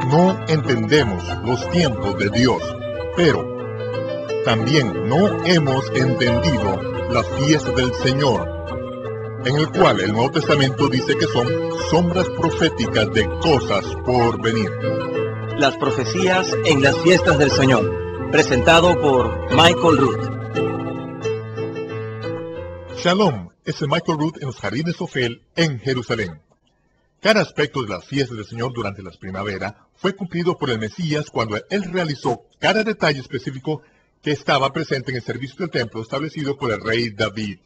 No entendemos los tiempos de Dios, pero también no hemos entendido la fiesta del Señor, en el cual el Nuevo Testamento dice que son sombras proféticas de cosas por venir. Las profecías en las fiestas del Señor, presentado por Michael Root. Shalom, es el Michael Root en los Jardines Ofel en Jerusalén. Cada aspecto de las fiestas del Señor durante la primavera fue cumplido por el Mesías cuando Él realizó cada detalle específico que estaba presente en el servicio del templo establecido por el rey David.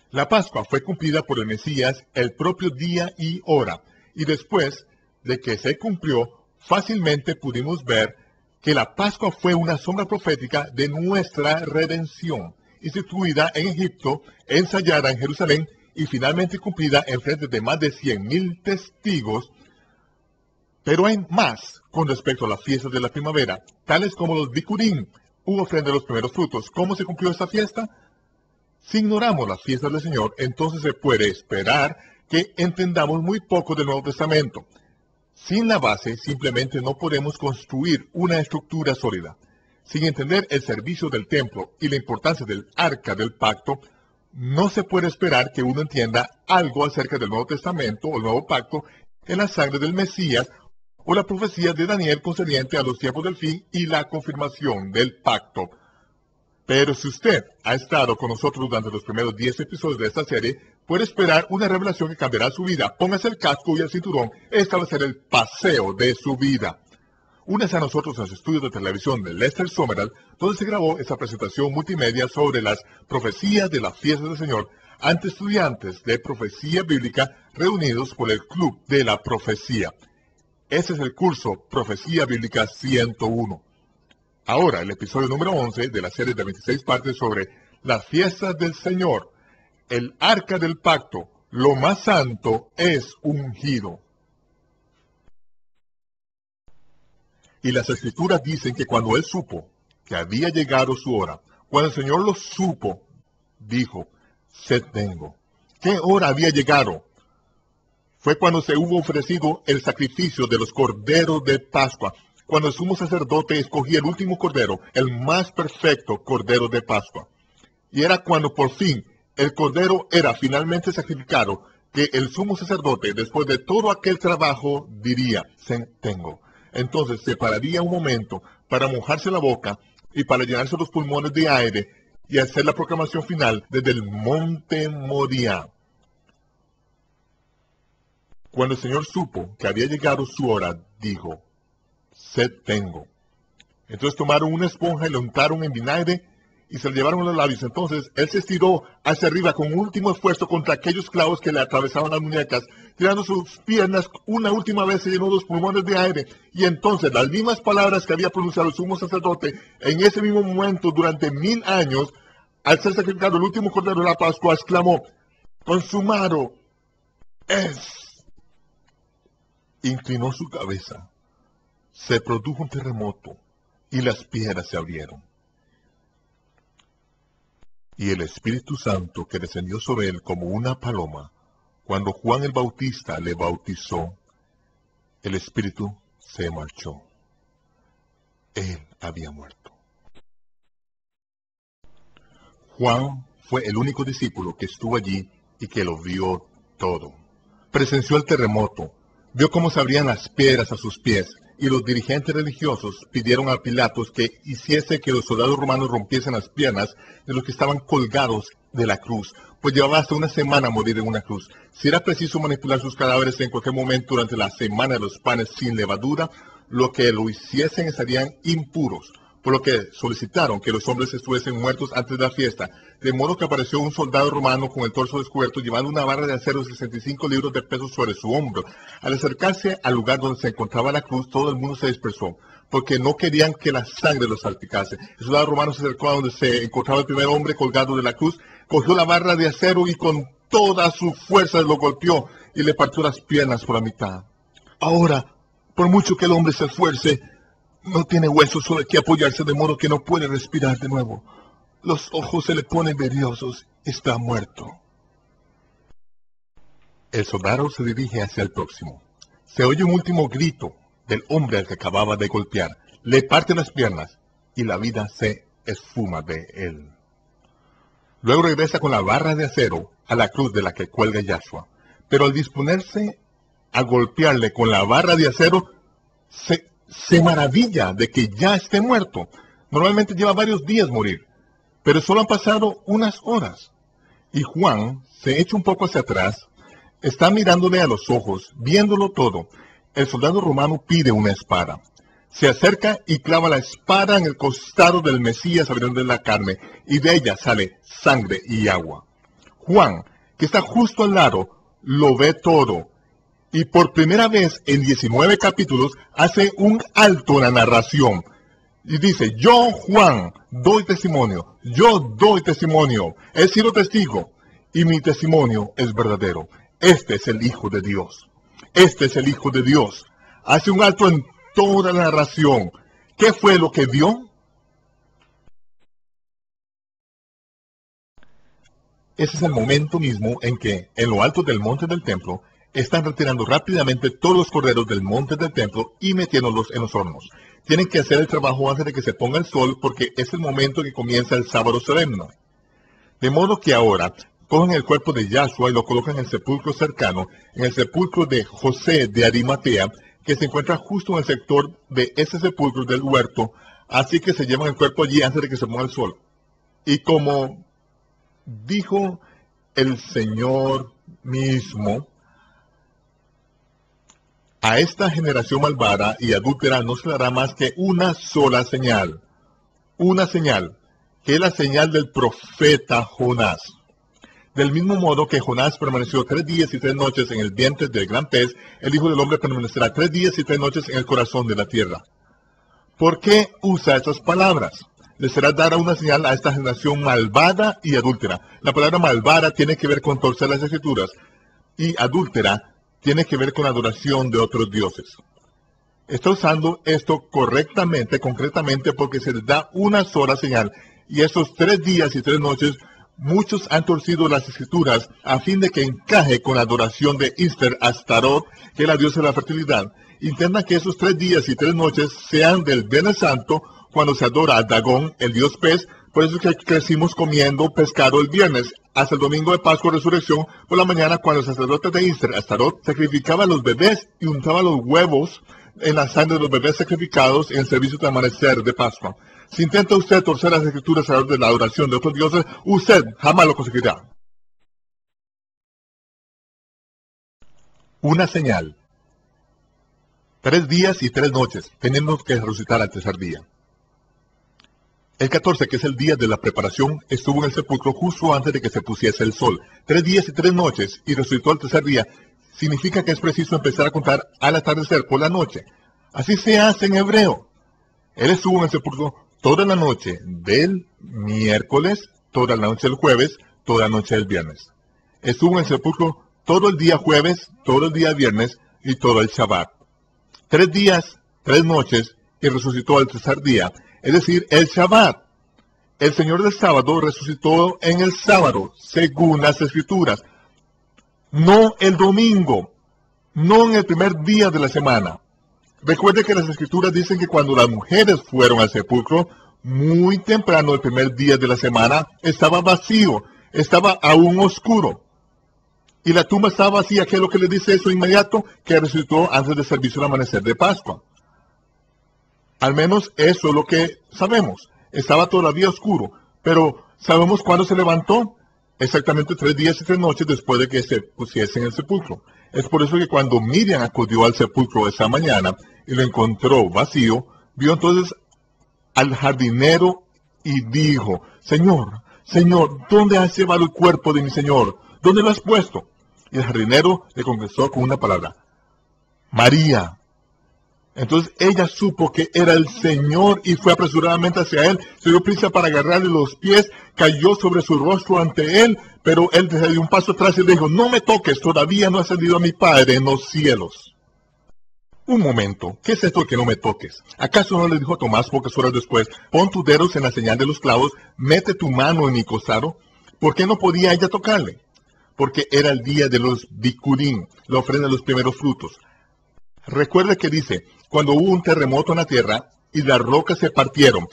La Pascua fue cumplida por el Mesías el propio día y hora, y después de que se cumplió, fácilmente pudimos ver que la Pascua fue una sombra profética de nuestra redención, instituida en Egipto, ensayada en Jerusalén y finalmente cumplida en frente de más de 100,000 testigos. Pero hay más con respecto a las fiestas de la primavera, tales como los Bikurim, u ofrenda de los primeros frutos. ¿Cómo se cumplió esta fiesta? Si ignoramos las fiestas del Señor, entonces se puede esperar que entendamos muy poco del Nuevo Testamento. Sin la base, simplemente no podemos construir una estructura sólida. Sin entender el servicio del templo y la importancia del arca del pacto, no se puede esperar que uno entienda algo acerca del Nuevo Testamento o el Nuevo Pacto en la sangre del Mesías o la profecía de Daniel concerniente a los tiempos del fin y la confirmación del pacto. Pero si usted ha estado con nosotros durante los primeros 10 episodios de esta serie, puede esperar una revelación que cambiará su vida. Póngase el casco y el cinturón. Este va a ser el paseo de su vida. Únase a nosotros en los estudios de televisión de Lester Summerall, donde se grabó esa presentación multimedia sobre las profecías de las fiestas del Señor ante estudiantes de profecía bíblica reunidos por el Club de la Profecía. Ese es el curso Profecía Bíblica 101. Ahora, el episodio número 11 de la serie de 26 partes sobre las fiestas del Señor, el arca del pacto, lo más santo es ungido. Y las escrituras dicen que cuando él supo que había llegado su hora, cuando el Señor lo supo, dijo, sed tengo. ¿Qué hora había llegado? Fue cuando se hubo ofrecido el sacrificio de los corderos de Pascua, cuando el sumo sacerdote escogía el último cordero, el más perfecto cordero de Pascua. Y era cuando por fin el cordero era finalmente sacrificado, que el sumo sacerdote, después de todo aquel trabajo, diría, sed tengo. Entonces se pararía un momento para mojarse la boca y para llenarse los pulmones de aire y hacer la proclamación final desde el monte Moriah. Cuando el Señor supo que había llegado su hora, dijo, sed tengo. Entonces tomaron una esponja y la untaron en vinagre y se la llevaron a los labios. Entonces él se estiró hacia arriba con un último esfuerzo contra aquellos clavos que le atravesaban las muñecas, tirando sus piernas una última vez, se llenó los pulmones de aire. Y entonces las mismas palabras que había pronunciado el sumo sacerdote en ese mismo momento durante 1000 años, al ser sacrificado el último cordero de la Pascua, exclamó, consumado es. Inclinó su cabeza, se produjo un terremoto y las piedras se abrieron. Y el Espíritu Santo que descendió sobre él como una paloma, cuando Juan el Bautista le bautizó, el Espíritu se marchó. Él había muerto. Juan fue el único discípulo que estuvo allí y que lo vio todo. Presenció el terremoto, vio cómo se abrían las piedras a sus pies, y los dirigentes religiosos pidieron a Pilatos que hiciese que los soldados romanos rompiesen las piernas de los que estaban colgados de la cruz, pues llevaba hasta una semana morir en una cruz. Si era preciso manipular sus cadáveres en cualquier momento durante la semana de los panes sin levadura, lo que lo hiciesen estarían impuros, por lo que solicitaron que los hombres estuviesen muertos antes de la fiesta, de modo que apareció un soldado romano con el torso descubierto llevando una barra de acero de 65 libras de peso sobre su hombro. Al acercarse al lugar donde se encontraba la cruz, todo el mundo se dispersó, porque no querían que la sangre los salpicase. El soldado romano se acercó a donde se encontraba el primer hombre colgado de la cruz, cogió la barra de acero y con toda su fuerza lo golpeó y le partió las piernas por la mitad. Ahora, por mucho que el hombre se esfuerce, no tiene huesos sobre que apoyarse, de modo que no puede respirar de nuevo. Los ojos se le ponen vidriosos. Está muerto. El soldado se dirige hacia el próximo. Se oye un último grito del hombre al que acababa de golpear. Le parte las piernas y la vida se esfuma de él. Luego regresa con la barra de acero a la cruz de la que cuelga Yahshua. Pero al disponerse a golpearle con la barra de acero, se maravilla de que ya esté muerto. Normalmente lleva varios días morir, pero solo han pasado unas horas. Y Juan se echa un poco hacia atrás, está mirándole a los ojos, viéndolo todo. El soldado romano pide una espada. Se acerca y clava la espada en el costado del Mesías abriendo la carne, y de ella sale sangre y agua. Juan, que está justo al lado, lo ve todo. Y por primera vez en 19 capítulos hace un alto en la narración. Y dice, yo, Juan, doy testimonio. Yo doy testimonio. He sido testigo. Y mi testimonio es verdadero. Este es el Hijo de Dios. Este es el Hijo de Dios. Hace un alto en toda la narración. ¿Qué fue lo que vio? Ese es el momento mismo en que, en lo alto del monte del templo, están retirando rápidamente todos los corderos del monte del templo y metiéndolos en los hornos. Tienen que hacer el trabajo antes de que se ponga el sol porque es el momento que comienza el sábado solemne. De modo que ahora cogen el cuerpo de Yahshua y lo colocan en el sepulcro cercano, en el sepulcro de José de Arimatea, que se encuentra justo en el sector de ese sepulcro del huerto, así que se llevan el cuerpo allí antes de que se ponga el sol. Y como dijo el Señor mismo, a esta generación malvada y adúltera no se le dará más que una sola señal, que es la señal del profeta Jonás. Del mismo modo que Jonás permaneció 3 días y 3 noches en el vientre del gran pez, el Hijo del Hombre permanecerá 3 días y 3 noches en el corazón de la tierra. ¿Por qué usa estas palabras? Le será dada una señal a esta generación malvada y adúltera. La palabra malvada tiene que ver con torcer las escrituras y adúltera tiene que ver con adoración de otros dioses. Está usando esto correctamente, concretamente, porque se les da una sola señal. Y esos 3 días y 3 noches, muchos han torcido las escrituras a fin de que encaje con la adoración de Ishtar Astarot, que es la diosa de la fertilidad. Intentan que esos 3 días y 3 noches sean del Viernes Santo, cuando se adora a Dagón, el dios pez. Por eso es que crecimos comiendo pescado el viernes, hasta el domingo de Pascua Resurrección, por la mañana, cuando el sacerdote de Ishtar Astarot sacrificaba a los bebés y untaba los huevos en la sangre de los bebés sacrificados en el servicio de amanecer de Pascua. Si intenta usted torcer las escrituras alrededor de la adoración de otros dioses, usted jamás lo conseguirá. Una señal. 3 días y 3 noches, teniendo que resucitar al tercer día. El 14, que es el día de la preparación, estuvo en el sepulcro justo antes de que se pusiese el sol. 3 días y 3 noches, y resucitó al tercer día. Significa que es preciso empezar a contar al atardecer por la noche. Así se hace en hebreo. Él estuvo en el sepulcro toda la noche del miércoles, toda la noche del jueves, toda la noche del viernes. Estuvo en el sepulcro todo el día jueves, todo el día viernes y todo el Shabbat. 3 días, 3 noches, y resucitó al tercer día. Es decir, el Shabbat. El Señor del sábado resucitó en el sábado, según las Escrituras. No el domingo, no en el primer día de la semana. Recuerde que las Escrituras dicen que cuando las mujeres fueron al sepulcro, muy temprano el primer día de la semana, estaba vacío, estaba aún oscuro. Y la tumba estaba vacía. ¿Qué es lo que le dice eso inmediato? Que resucitó antes del servicio del amanecer de Pascua. Al menos eso es lo que sabemos. Estaba todavía oscuro, pero ¿sabemos cuándo se levantó? Exactamente 3 días y 3 noches después de que se pusiese en el sepulcro. Es por eso que cuando Miriam acudió al sepulcro esa mañana y lo encontró vacío, vio entonces al jardinero y dijo, Señor, ¿dónde has llevado el cuerpo de mi Señor? ¿Dónde lo has puesto? Y el jardinero le contestó con una palabra, María. Entonces ella supo que era el Señor y fue apresuradamente hacia él, se dio prisa para agarrarle los pies, cayó sobre su rostro ante él, pero él se dio un paso atrás y le dijo, no me toques, todavía no he ascendido a mi Padre en los cielos. Un momento, ¿qué es esto que no me toques? ¿Acaso no le dijo a Tomás pocas horas después, pon tus dedos en la señal de los clavos, mete tu mano en mi costado? ¿Por qué no podía ella tocarle? Porque era el día de los bikurim, la ofrenda de los primeros frutos. Recuerde que dice, cuando hubo un terremoto en la tierra y las rocas se partieron,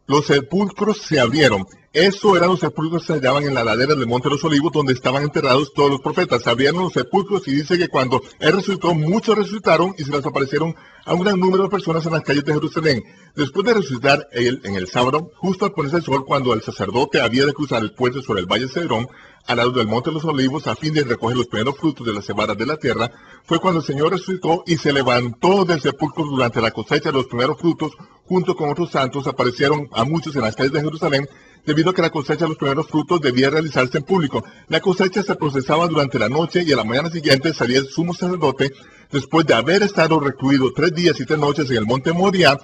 los sepulcros se abrieron. Eso eran los sepulcros que se hallaban en la ladera del Monte de los Olivos, donde estaban enterrados todos los profetas. Se abrieron los sepulcros y dice que cuando él resucitó, muchos resucitaron y se les aparecieron a un gran número de personas en las calles de Jerusalén. Después de resucitar él en el sábado, justo al ponerse el sol, cuando el sacerdote había de cruzar el puente sobre el valle de Cedrón, al lado del Monte de los Olivos, a fin de recoger los primeros frutos de las cebada de la tierra, fue cuando el Señor resucitó y se levantó del sepulcro durante la cosecha de los primeros frutos, junto con otros santos. Aparecieron a muchos en las calles de Jerusalén, debido a que la cosecha de los primeros frutos debía realizarse en público. La cosecha se procesaba durante la noche y a la mañana siguiente salía el sumo sacerdote, después de haber estado recluido 3 días y 3 noches en el monte Moriah.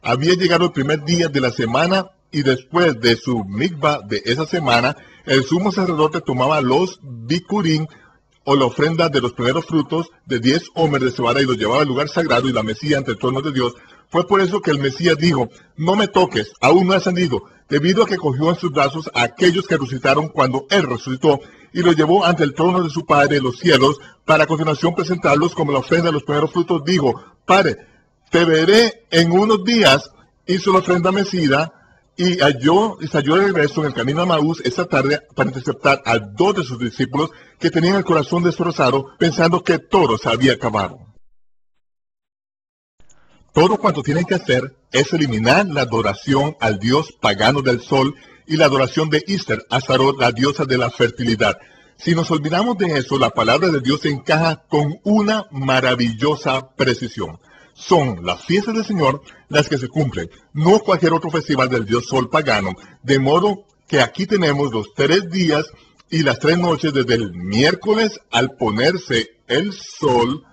Había llegado el primer día de la semana y después de su mikvah de esa semana, el sumo sacerdote tomaba los bikurim, o la ofrenda de los primeros frutos de 10 hombres de cebada, y los llevaba al lugar sagrado y la mecía ante el trono de Dios. Fue por eso que el Mesías dijo, no me toques, aún no he ascendido, debido a que cogió en sus brazos a aquellos que resucitaron cuando él resucitó, y los llevó ante el trono de su Padre en los cielos, para a continuación presentarlos como la ofrenda de los primeros frutos. Dijo, Padre, te veré en unos días. Hizo la ofrenda mecida, y salió de regreso en el camino a Maús esa tarde para interceptar a 2 de sus discípulos que tenían el corazón destrozado, pensando que todo se había acabado. Todo cuanto tienen que hacer es eliminar la adoración al dios pagano del sol y la adoración de Ishtar, Astaroth, la diosa de la fertilidad. Si nos olvidamos de eso, la palabra de Dios encaja con una maravillosa precisión. Son las fiestas del Señor las que se cumplen, no cualquier otro festival del dios sol pagano, de modo que aquí tenemos los 3 días y las 3 noches desde el miércoles al ponerse el sol,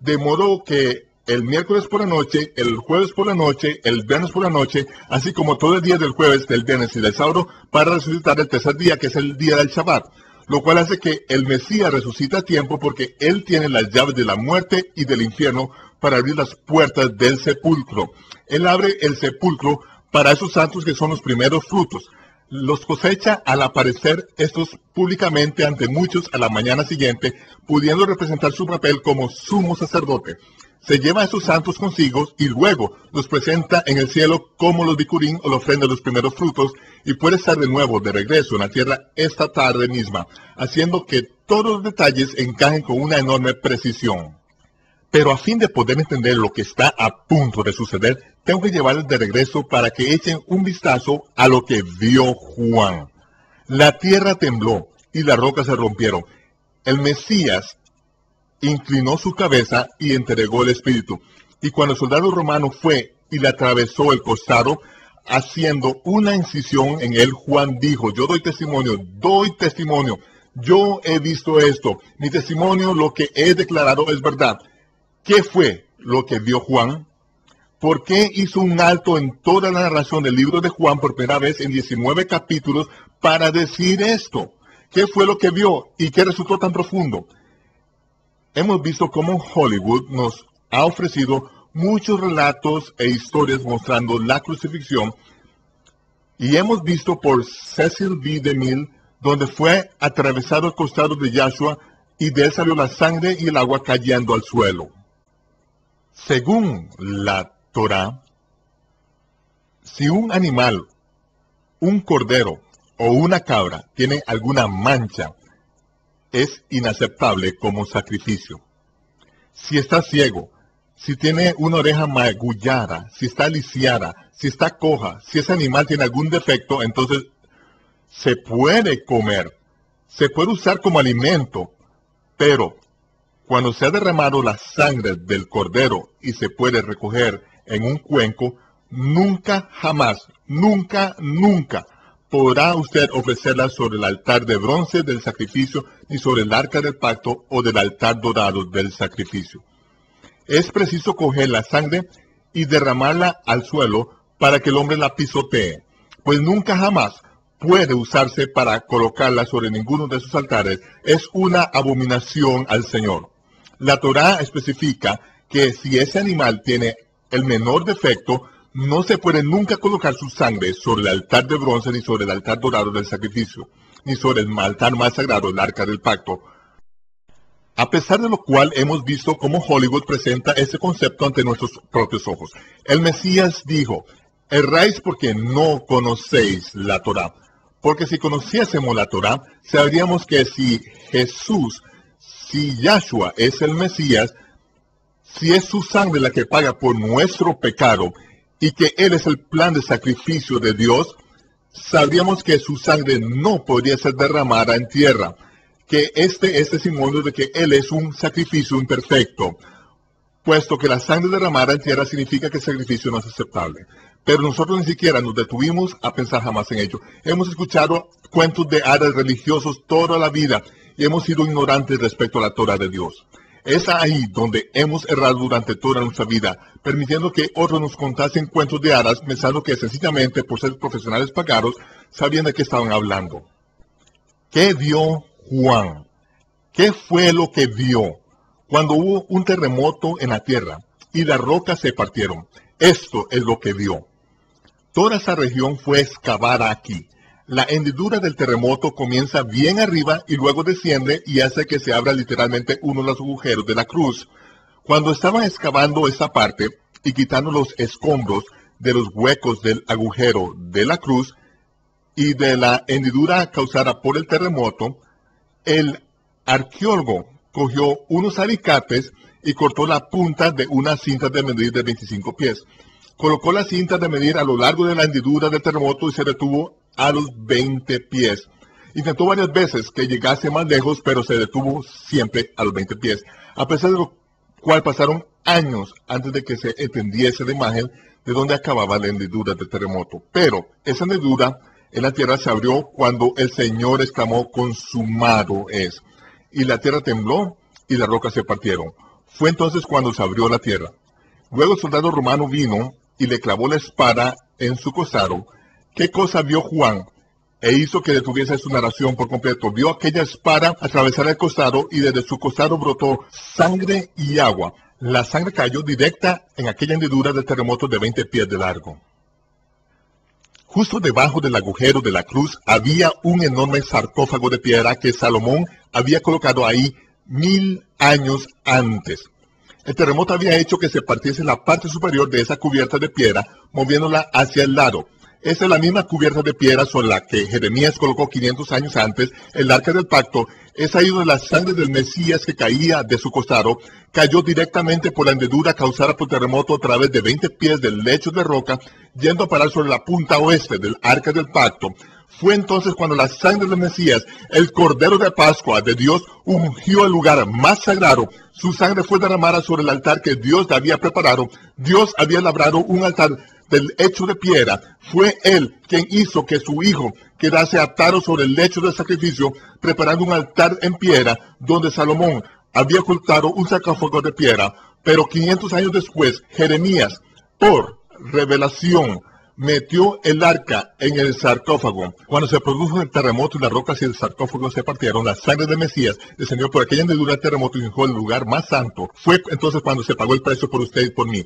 de modo que el miércoles por la noche, el jueves por la noche, el viernes por la noche, así como todo el día del jueves, del viernes y del sábado, para resucitar el tercer día, que es el día del Shabbat, lo cual hace que el Mesías resucita a tiempo porque él tiene las llaves de la muerte y del infierno para abrir las puertas del sepulcro. Él abre el sepulcro para esos santos que son los primeros frutos. Los cosecha al aparecer estos públicamente ante muchos a la mañana siguiente, pudiendo representar su papel como sumo sacerdote. Se lleva a esos santos consigo y luego los presenta en el cielo como los bikurim, o la ofrenda de los primeros frutos, y puede estar de nuevo de regreso en la tierra esta tarde misma, haciendo que todos los detalles encajen con una enorme precisión. Pero a fin de poder entender lo que está a punto de suceder, tengo que llevarles de regreso para que echen un vistazo a lo que vio Juan. La tierra tembló y las rocas se rompieron. El Mesías inclinó su cabeza y entregó el Espíritu. Y cuando el soldado romano fue y le atravesó el costado, haciendo una incisión en él, Juan dijo, yo doy testimonio, yo he visto esto, mi testimonio, lo que he declarado es verdad. ¿Qué fue lo que vio Juan? ¿Por qué hizo un alto en toda la narración del libro de Juan por primera vez en 19 capítulos para decir esto? ¿Qué fue lo que vio y qué resultó tan profundo? Hemos visto cómo Hollywood nos ha ofrecido muchos relatos e historias mostrando la crucifixión, y hemos visto por Cecil B. DeMille donde fue atravesado el costado de Yahshua y de él salió la sangre y el agua cayendo al suelo. Según la Torá, si un animal, un cordero o una cabra tiene alguna mancha, es inaceptable como sacrificio. Si está ciego, si tiene una oreja magullada, si está lisiada, si está coja, si ese animal tiene algún defecto, entonces se puede comer, se puede usar como alimento, pero cuando se ha derramado la sangre del cordero y se puede recoger en un cuenco, nunca, jamás, nunca podrá usted ofrecerla sobre el altar de bronce del sacrificio, ni sobre el arca del pacto o del altar dorado del sacrificio. Es preciso coger la sangre y derramarla al suelo para que el hombre la pisotee, pues nunca jamás puede usarse para colocarla sobre ninguno de sus altares. Es una abominación al Señor. La Torá especifica que si ese animal tiene el menor defecto, no se puede nunca colocar su sangre sobre el altar de bronce, ni sobre el altar dorado del sacrificio, ni sobre el altar más sagrado, el arca del pacto. A pesar de lo cual hemos visto cómo Hollywood presenta ese concepto ante nuestros propios ojos. El Mesías dijo, erráis porque no conocéis la Torá. Porque si conociésemos la Torá, sabríamos que si Yahshua es el Mesías, si es su sangre la que paga por nuestro pecado y que Él es el plan de sacrificio de Dios, sabríamos que su sangre no podría ser derramada en tierra, que este es testimonio de que Él es un sacrificio imperfecto, puesto que la sangre derramada en tierra significa que el sacrificio no es aceptable. Pero nosotros ni siquiera nos detuvimos a pensar jamás en ello. Hemos escuchado cuentos de hadas religiosos toda la vida y hemos sido ignorantes respecto a la Torah de Dios. Es ahí donde hemos errado durante toda nuestra vida, permitiendo que otros nos contasen cuentos de hadas, pensando que sencillamente por ser profesionales pagados, sabían de qué estaban hablando. ¿Qué vio Juan? ¿Qué fue lo que vio cuando hubo un terremoto en la tierra y las rocas se partieron? Esto es lo que vio. Toda esa región fue excavada aquí. La hendidura del terremoto comienza bien arriba y luego desciende y hace que se abra literalmente uno de los agujeros de la cruz. Cuando estaban excavando esa parte y quitando los escombros de los huecos del agujero de la cruz y de la hendidura causada por el terremoto, el arqueólogo cogió unos alicates y cortó la punta de una cinta de medir de 25 pies. Colocó la cinta de medir a lo largo de la hendidura del terremoto y se detuvo a los 20 pies. Intentó varias veces que llegase más lejos, pero se detuvo siempre a los 20 pies. A pesar de lo cual pasaron años antes de que se entendiese la imagen de dónde acababa la hendidura del terremoto. Pero esa hendidura en la tierra se abrió cuando el Señor exclamó, consumado es. Y la tierra tembló y las rocas se partieron. Fue entonces cuando se abrió la tierra. Luego el soldado romano vino y le clavó la espada en su costado. ¿Qué cosa vio Juan? E hizo que detuviese su narración por completo. Vio aquella espada atravesar el costado y desde su costado brotó sangre y agua. La sangre cayó directa en aquella hendidura del terremoto de 20 pies de largo. Justo debajo del agujero de la cruz había un enorme sarcófago de piedra que Salomón había colocado ahí 1000 años antes. El terremoto había hecho que se partiese la parte superior de esa cubierta de piedra, moviéndola hacia el lado. Esa es la misma cubierta de piedra sobre la que Jeremías colocó 500 años antes el arca del pacto. Es ahí donde la sangre del Mesías que caía de su costado cayó directamente por la hendidura causada por el terremoto a través de 20 pies del lecho de roca, yendo a parar sobre la punta oeste del arca del pacto. Fue entonces cuando la sangre del Mesías, el Cordero de Pascua de Dios, ungió el lugar más sagrado. Su sangre fue derramada sobre el altar que Dios le había preparado. Dios había labrado un altar del hecho de piedra. Fue Él quien hizo que su Hijo quedase atado sobre el lecho del sacrificio, preparando un altar en piedra, donde Salomón había ocultado un sarcófago de piedra. Pero 500 años después, Jeremías, por revelación, metió el arca en el sarcófago. Cuando se produjo el terremoto y las rocas y el sarcófago se partieron, la sangre de Mesías descendió por aquella hendidura del terremoto y dejó el lugar más santo. Fue entonces cuando se pagó el precio por usted y por mí.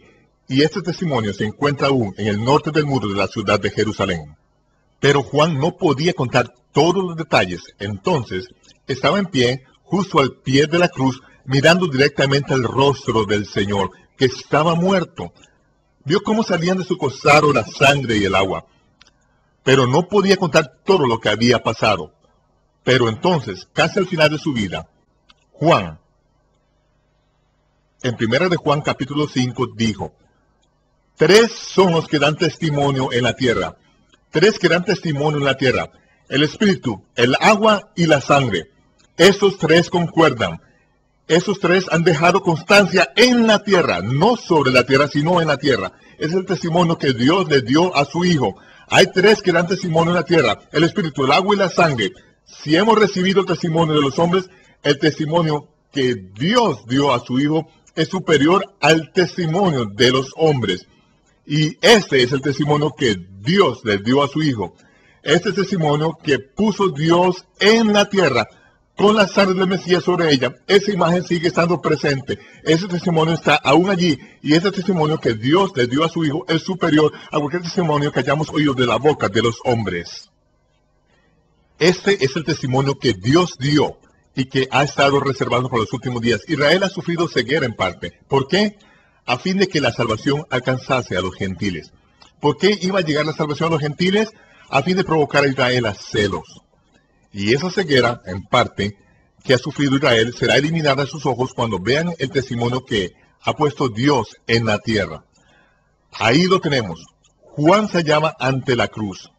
Y este testimonio se encuentra aún en el norte del muro de la ciudad de Jerusalén. Pero Juan no podía contar todos los detalles. Entonces estaba en pie, justo al pie de la cruz, mirando directamente al rostro del Señor, que estaba muerto. Vio cómo salían de su costado la sangre y el agua, pero no podía contar todo lo que había pasado. Pero entonces, casi al final de su vida, Juan, en 1 de Juan capítulo 5, dijo, 3 son los que dan testimonio en la tierra, 3 que dan testimonio en la tierra, el espíritu, el agua y la sangre. Estos 3 concuerdan. Esos 3 han dejado constancia en la tierra, no sobre la tierra, sino en la tierra. Es el testimonio que Dios le dio a su Hijo. Hay 3 que dan testimonio en la tierra, el espíritu, el agua y la sangre. Si hemos recibido el testimonio de los hombres, el testimonio que Dios dio a su Hijo es superior al testimonio de los hombres. Y este es el testimonio que Dios le dio a su Hijo. Este testimonio que puso Dios en la tierra, con la sangre del Mesías sobre ella, esa imagen sigue estando presente. Ese testimonio está aún allí. Y ese testimonio que Dios le dio a su Hijo es superior a cualquier testimonio que hayamos oído de la boca de los hombres. Este es el testimonio que Dios dio. y que ha estado reservado por los últimos días. Israel ha sufrido ceguera en parte. ¿Por qué? A fin de que la salvación alcanzase a los gentiles. ¿Por qué iba a llegar la salvación a los gentiles? A fin de provocar a Israel a celos. Y esa ceguera, en parte, que ha sufrido Israel, será eliminada de sus ojos cuando vean el testimonio que ha puesto Dios en la tierra. Ahí lo tenemos. Juan se llama ante la cruz.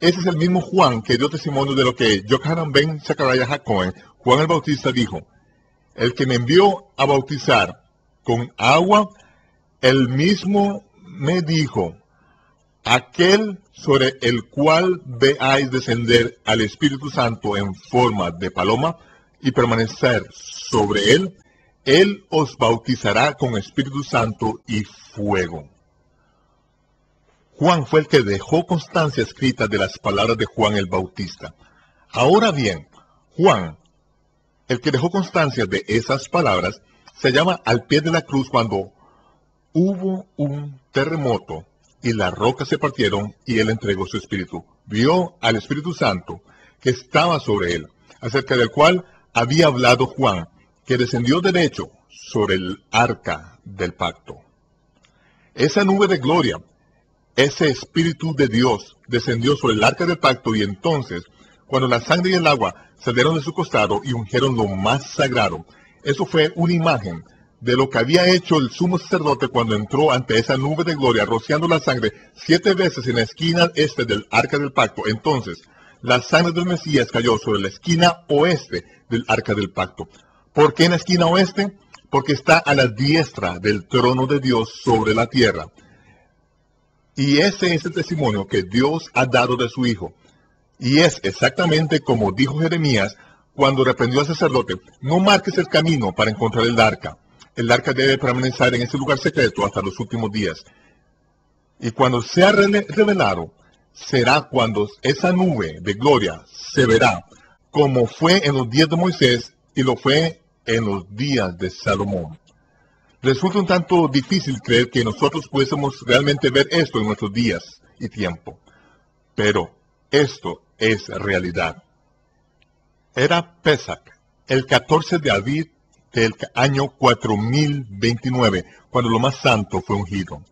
Ese es el mismo Juan que dio testimonio de lo que Yohanan ben Zachariah HaKohen, Juan el Bautista, dijo: el que me envió a bautizar con agua, él mismo me dijo: aquel sobre el cual veáis descender al Espíritu Santo en forma de paloma y permanecer sobre él, él os bautizará con Espíritu Santo y fuego. Juan fue el que dejó constancia escrita de las palabras de Juan el Bautista. Ahora bien, Juan, el que dejó constancia de esas palabras, se llama al pie de la cruz cuando hubo un terremoto y las rocas se partieron y él entregó su espíritu. Vio al Espíritu Santo que estaba sobre él, acerca del cual había hablado Juan, que descendió derecho sobre el arca del pacto. Esa nube de gloria, ese Espíritu de Dios, descendió sobre el arca del pacto, y entonces, cuando la sangre y el agua salieron de su costado y ungieron lo más sagrado, eso fue una imagen de lo que había hecho el sumo sacerdote cuando entró ante esa nube de gloria, rociando la sangre 7 veces en la esquina este del arca del pacto. Entonces, la sangre del Mesías cayó sobre la esquina oeste del arca del pacto. ¿Por qué en la esquina oeste? Porque está a la diestra del trono de Dios sobre la tierra. Y ese es el testimonio que Dios ha dado de su Hijo. Y es exactamente como dijo Jeremías cuando reprendió al sacerdote: no marques el camino para encontrar el arca. El arca debe permanecer en ese lugar secreto hasta los últimos días. Y cuando sea revelado, será cuando esa nube de gloria se verá, como fue en los días de Moisés y lo fue en los días de Salomón. Resulta un tanto difícil creer que nosotros pudiésemos realmente ver esto en nuestros días y tiempo. Pero esto es realidad. Era Pesach, el 14 de Aviv del año 4029, cuando lo más santo fue ungido.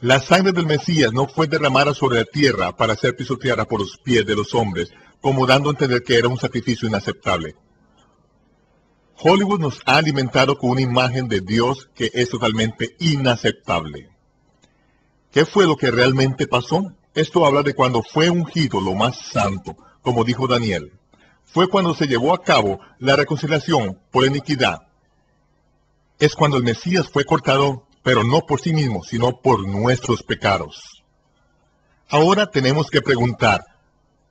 La sangre del Mesías no fue derramada sobre la tierra para ser pisoteada por los pies de los hombres, como dando a entender que era un sacrificio inaceptable. Hollywood nos ha alimentado con una imagen de Dios que es totalmente inaceptable. ¿Qué fue lo que realmente pasó? Esto habla de cuando fue ungido lo más santo, como dijo Daniel. Fue cuando se llevó a cabo la reconciliación por iniquidad. Es cuando el Mesías fue cortado, pero no por sí mismo, sino por nuestros pecados. Ahora tenemos que preguntar: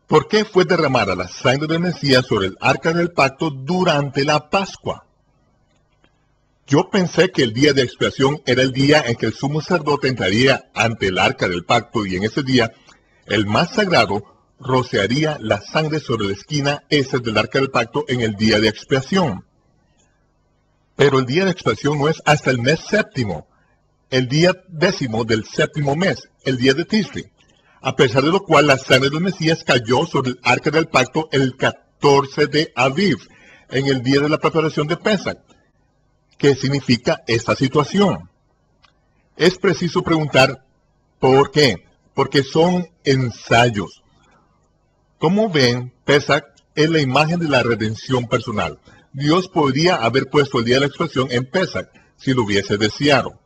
¿por qué fue derramada la sangre del Mesías sobre el arca del pacto durante la Pascua? Yo pensé que el día de expiación era el día en que el sumo sacerdote entraría ante el arca del pacto, y en ese día el más sagrado rociaría la sangre sobre la esquina ese del arca del pacto en el día de expiación. Pero el día de expiación no es hasta el mes séptimo, el día 10º del séptimo mes, el día de Tisri. A pesar de lo cual la sangre del Mesías cayó sobre el arca del pacto el 14 de Aviv, en el día de la preparación de Pesach. ¿Qué significa esta situación? Es preciso preguntar ¿por qué? Porque son ensayos. Como ven, Pesach es la imagen de la redención personal. Dios podría haber puesto el día de la expiación en Pesach si lo hubiese deseado,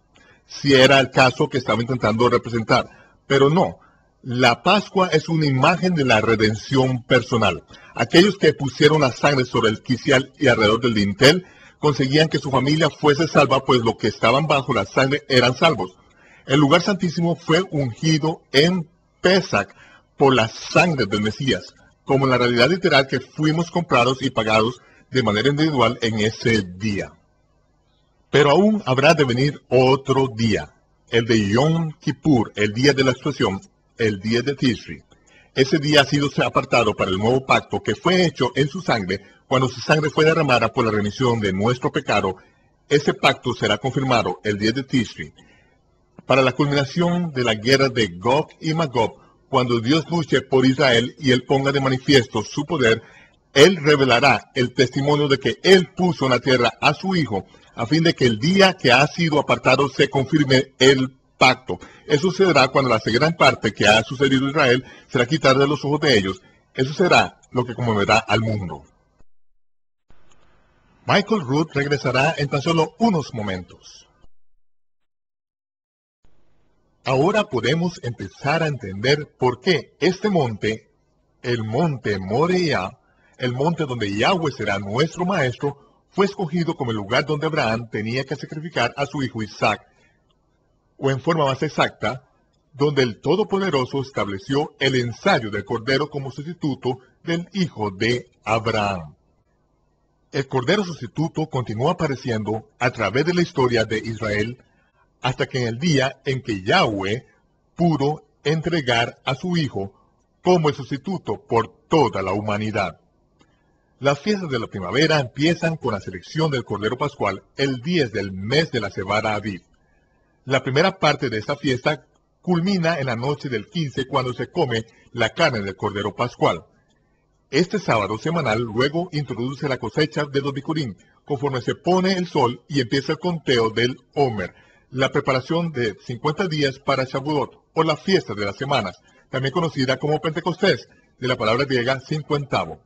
si era el caso que estaba intentando representar, pero no. La Pascua es una imagen de la redención personal. Aquellos que pusieron la sangre sobre el quicial y alrededor del dintel conseguían que su familia fuese salva, pues los que estaban bajo la sangre eran salvos. El lugar santísimo fue ungido en Pesach por la sangre del Mesías, como en la realidad literal que fuimos comprados y pagados de manera individual en ese día. Pero aún habrá de venir otro día, el de Yom Kippur, el día de la expiación, el día de Tisri. Ese día ha sido apartado para el nuevo pacto que fue hecho en su sangre cuando su sangre fue derramada por la remisión de nuestro pecado. Ese pacto será confirmado el día de Tisri, para la culminación de la guerra de Gog y Magog, cuando Dios luche por Israel y él ponga de manifiesto su poder Él revelará el testimonio de que Él puso en la tierra a su Hijo, a fin de que el día que ha sido apartado se confirme el pacto. Eso sucederá cuando la gran parte que ha sucedido a Israel será quitada de los ojos de ellos. Eso será lo que conmoverá al mundo. Michael Rood regresará en tan solo unos momentos. Ahora podemos empezar a entender por qué este monte, el monte Moriah, el monte donde Yahweh será nuestro maestro, fue escogido como el lugar donde Abraham tenía que sacrificar a su hijo Isaac, o en forma más exacta, donde el Todopoderoso estableció el ensayo del Cordero como sustituto del hijo de Abraham. El Cordero sustituto continuó apareciendo a través de la historia de Israel hasta que en el día en que Yahweh pudo entregar a su hijo como el sustituto por toda la humanidad. Las fiestas de la primavera empiezan con la selección del Cordero Pascual el 10 del mes de la Cebada Aviv. La primera parte de esta fiesta culmina en la noche del 15 cuando se come la carne del Cordero Pascual. Este sábado semanal luego introduce la cosecha de los bicurín, conforme se pone el sol y empieza el conteo del Omer, la preparación de 50 días para Shavuot, o la fiesta de las semanas, también conocida como Pentecostés, de la palabra griega cincuentavo.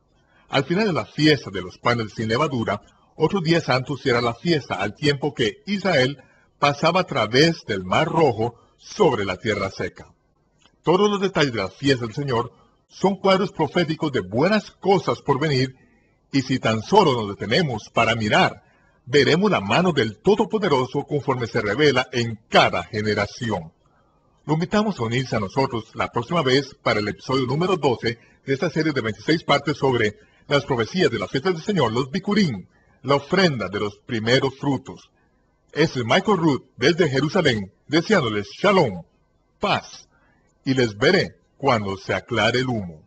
Al final de la fiesta de los panes sin levadura, otro día santo será la fiesta al tiempo que Israel pasaba a través del Mar Rojo sobre la tierra seca. Todos los detalles de la fiesta del Señor son cuadros proféticos de buenas cosas por venir, y si tan solo nos detenemos para mirar, veremos la mano del Todopoderoso conforme se revela en cada generación. Lo invitamos a unirse a nosotros la próxima vez para el episodio número 12 de esta serie de 26 partes sobre las profecías de la fiesta del Señor, los bicurín, la ofrenda de los primeros frutos. Es Michael Rood desde Jerusalén, deseándoles shalom, paz, y les veré cuando se aclare el humo.